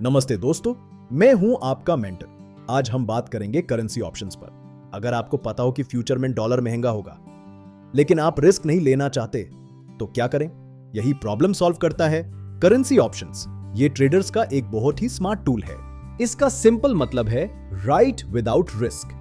नमस्ते दोस्तों, मैं हूं आपका मेंटर। आज हम बात करेंगे करेंसी ऑप्शंस पर। अगर आपको पता हो कि फ्यूचर में डॉलर महंगा होगा लेकिन आप रिस्क नहीं लेना चाहते तो क्या करें? यही प्रॉब्लम सॉल्व करता है करेंसी ऑप्शंस। ये ट्रेडर्स का एक बहुत ही स्मार्ट टूल है। इसका सिंपल मतलब है राइट विदाउट रिस्क,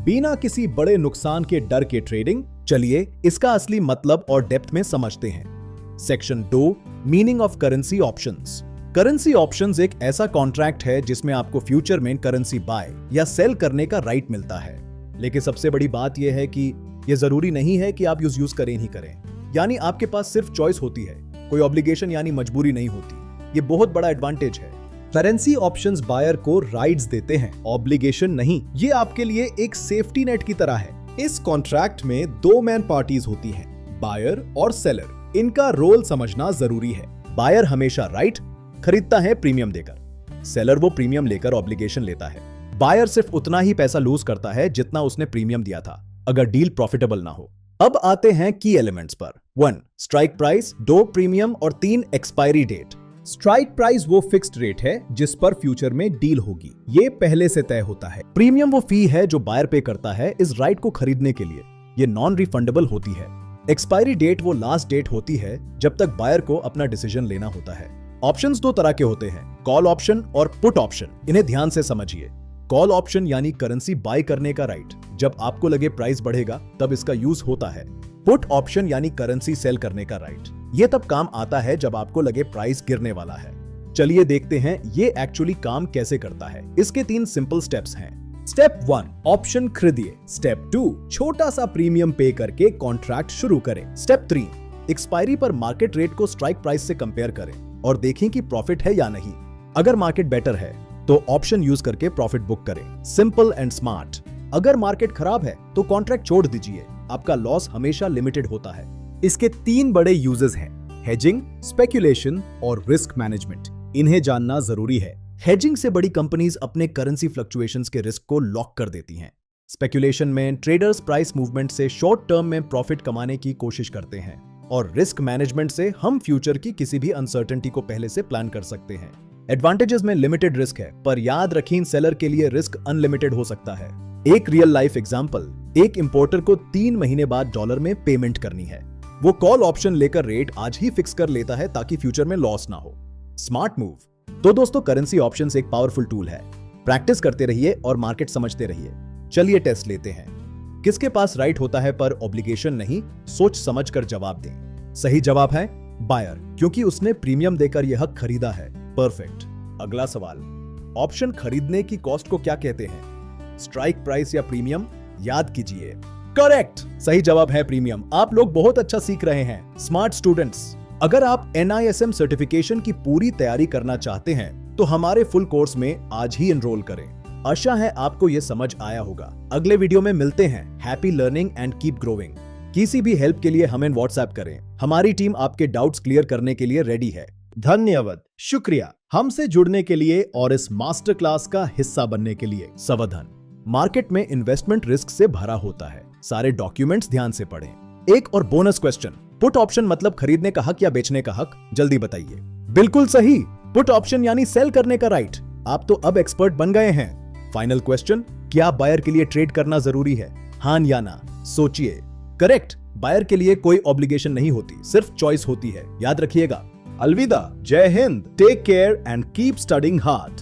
बिना किसी बड़े नुकसान के डर के ट्रेडिंग। चलिए इसका असली मतलब और डेप्थ में समझते हैं। Section 2, meaning of currency options. Currency options एक ऐसा कॉन्ट्रैक्ट है जिसमें आपको फ्यूचर में करेंसी बाय या सेल करने का राइट मिलता है। लेकिन सबसे बड़ी बात यह है कि यह जरूरी नहीं है कि आप यूज करें ही करें, यानी आपके पास सिर्फ चॉइस होती है, कोई ऑब्लिगेशन यानी मजबूरी नहीं होती। ये बहुत बड़ा एडवांटेज है। करेंसी ऑप्शंस बायर को राइट्स देते हैं, ऑब्लिगेशन नहीं। ये आपके लिए एक सेफ्टी नेट की तरह है। इस कॉन्ट्रैक्ट में दो मेन पार्टीज होती हैं, बायर और सेलर। इनका रोल समझना जरूरी है। बायर हमेशा राइट खरीदता है प्रीमियम देकर, सेलर वो प्रीमियम लेकर ऑब्लिगेशन लेता है। बायर सिर्फ उतना ही पैसा लूज करता है जितना उसने प्रीमियम दिया था, अगर डील प्रॉफिटेबल ना हो। अब आते हैं की एलिमेंट्स पर। 1 स्ट्राइक प्राइस, 2 प्रीमियम और 3 एक्सपायरी डेट। स्ट्राइक प्राइस वो फिक्स्ड रेट है जिस पर फ्यूचर में डील होगी, ये पहले से तय होता है। प्रीमियम वो फी है जो बायर पे करता है इस राइट को खरीदने के लिए, ये नॉन रिफंडेबल होती है। एक्सपायरी डेट वो लास्ट डेट होती है जब तक बायर को अपना डिसीजन लेना होता है। ऑप्शंस दो तरह के होते हैं, कॉल ऑप्शन और पुट ऑप्शन। इन्हें ध्यान से समझिए। कॉल ऑप्शन यानी करेंसी बाय करने का राइट, जब आपको लगे प्राइस बढ़ेगा तब इसका यूज होता है। पुट ऑप्शन यानी करेंसी सेल करने का राइट, ये तब काम आता है जब आपको लगे प्राइस गिरने वाला है। चलिए देखते हैं ये एक्चुअली काम कैसे करता है। इसके 3 सिंपल स्टेप्स हैं। स्टेप 1, ऑप्शन खरीदिए। स्टेप 2, छोटा सा प्रीमियम पे करके कॉन्ट्रैक्ट शुरू करें। स्टेप 3, एक्सपायरी पर मार्केट रेट को स्ट्राइक प्राइस से कंपेयर करें और देखें कि प्रॉफिट है या नहीं। अगर मार्केट बेटर है तो ऑप्शन यूज करके प्रॉफिट बुक करें। Simple and smart. अगर मार्केट खराब है तो कॉन्ट्रैक्ट छोड़ दीजिए, आपका लॉस हमेशा लिमिटेड होता है। इसके 3 बड़े यूजेस हैं, हेजिंग, स्पेक्यूलेशन और रिस्क मैनेजमेंट। इन्हें जानना जरूरी है। हेजिंग से बड़ी कंपनीज अपने करेंसी फ्लक्चुएशंस के रिस्क को लॉक कर देती हैं। स्पेक्यूलेशन में ट्रेडर्स प्राइस मूवमेंट से शॉर्ट टर्म में प्रॉफिट कमाने की कोशिश करते हैं, और रिस्क मैनेजमेंट से हम फ्यूचर की किसी भी अनसर्टेनिटी को पहले से प्लान कर सकते हैं। एडवांटेजेस में लिमिटेड रिस्क है, पर याद रखें सेलर के लिए रिस्क अनलिमिटेड हो सकता है। एक रियल लाइफ एग्जांपल, एक इंपोर्टर को 3 महीने बाद डॉलर में पेमेंट करनी है। वो कॉल ऑप्शन लेकर रेट आज ही फिक्स कर लेता है ताकि फ्यूचर में लॉस ना हो। Smart move. तो दोस्तों, करेंसी ऑप्शंस एक पावरफुल टूल है। प्रैक्टिस करते रहिए और मार्केट समझते रहिए। चलिए टेस्ट लेते हैं। किसके पास राइट होता है पर ऑब्लिगेशन नहीं? सोच समझ कर जवाब दें। सही जवाब है बायर, क्योंकि उसने प्रीमियम देकर यह हक खरीदा है। परफेक्ट। अगला सवाल, ऑप्शन खरीदने की कॉस्ट को क्या कहते हैं? स्ट्राइक प्राइस या प्रीमियम? याद कीजिए। करेक्ट, सही जवाब है प्रीमियम। आप लोग बहुत अच्छा सीख रहे हैं, स्मार्ट स्टूडेंट्स। अगर आप NISM सर्टिफिकेशन की पूरी तैयारी करना चाहते हैं तो हमारे फुल कोर्स में आज ही एनरोल करें। आशा है आपको यह समझ आया होगा। अगले वीडियो में मिलते हैं। Happy learning and keep growing. किसी भी हेल्प के लिए हमें व्हाट्सएप करें, हमारी टीम आपके डाउट्स क्लियर करने के लिए रेडी है। धन्यवाद, शुक्रिया हमसे जुड़ने के लिए और इस मास्टर क्लास का हिस्सा बनने के लिए। सावधान, मार्केट में इन्वेस्टमेंट रिस्क से भरा होता है, सारे डॉक्यूमेंट्स ध्यान से पढ़ें। एक और बोनस क्वेश्चन, पुट ऑप्शन मतलब खरीदने का हक या बेचने का हक? जल्दी बताइए। बिल्कुल सही, पुट ऑप्शन यानी सेल करने का राइट। आप तो अब एक्सपर्ट बन गए हैं। फाइनल क्वेश्चन, क्या बायर के लिए ट्रेड करना जरूरी है? हाँ या ना? सोचिए। करेक्ट, बायर के लिए कोई ऑब्लिगेशन नहीं होती, सिर्फ चॉइस होती है। याद रखिएगा। अलविदा, जय हिंद, take care and keep studying hard.